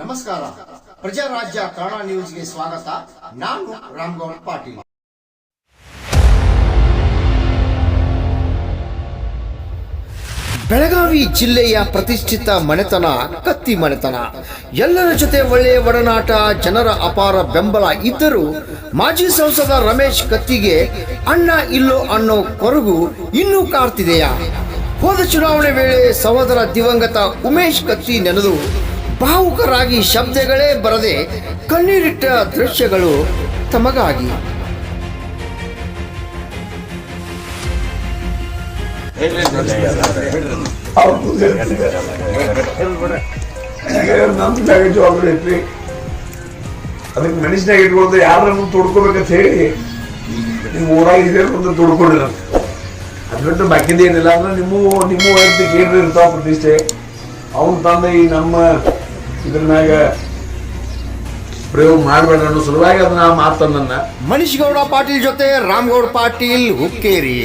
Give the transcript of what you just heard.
ನಮಸ್ಕಾರ. ಪ್ರಜಾರಾಜ್ಯ ಕನ್ನಡ ನ್ಯೂಸ್ಗೆ ಸ್ವಾಗತ. ನಾನು ರಾಮಗೌಡ ಪಾಟೀಲ್. ಬೆಳಗಾವಿ ಜಿಲ್ಲೆಯ ಪ್ರತಿಷ್ಠಿತ ಮನೆತನ ಕತ್ತಿ ಮನೆತನ. ಎಲ್ಲರ ಜೊತೆ ಒಳ್ಳೆಯ ಒಡನಾಟ, ಜನರ ಅಪಾರ ಬೆಂಬಲ ಇದ್ದರೂ ಮಾಜಿ ಸಂಸದ ರಮೇಶ್ ಕತ್ತಿಗೆ ಅಣ್ಣ ಇಲ್ಲೋ ಅನ್ನೋ ಕೊರಗು ಇನ್ನೂ ಕಾಡ್ತಿದೆಯಾ? ಹೋದ ಚುನಾವಣೆ ವೇಳೆ ಸಹೋದರ ದಿವಂಗತ ಉಮೇಶ್ ಕತ್ತಿ ನೆನೆದು ಭಾವುಕರಾಗಿ ಶಬ್ದಗಳೇ ಬರದೆ ಕಣ್ಣೀರಿಟ್ಟ ದೃಶ್ಯಗಳು ತಮಗಾಗಿ. ನಮ್ದಾಗ ಜವಾಬ್ದಾರಿ ಐತ್ರಿ, ಅದಕ್ಕೆ ಮನುಷ್ಯನಾಗ ಇಟ್ಕೊಂಡು ಯಾರನ್ನು ತೊಡ್ಕೋಬೇಕಂತ ಹೇಳಿ ನಿಮ್ಮ ಊರಾಗ ಸೇರ್ಕೊಂಡು ತೊಡ್ಕೊಂಡಿರ. ಅದು ಬಿಟ್ಟು ಬಾಕಿದ ಏನಿಲ್ಲ ಅಂದ್ರೆ ನಿಮ್ಮ ವೈಯಕ್ತಿಕ ಏನ್ರಿ ಇರ್ತಾವ ಪ್ರತಿಷ್ಠೆ ಅವ್ನು ತಂದ ಈ ನಮ್ಮ ಇದ್ರ ಮ್ಯಾಗ ಪ್ರಯೋಗ ಮಾಡಬೇಡ ಅನ್ನೋ ಸಲುವಾಗಿ ಅದನ್ನ ಮಾತನ್ನ. ಮನೀಶ್ ಗೌಡ ಪಾಟೀಲ್ ಜೊತೆ ರಾಮಗೌಡ ಪಾಟೀಲ್ ಹುಕ್ಕೇರಿ.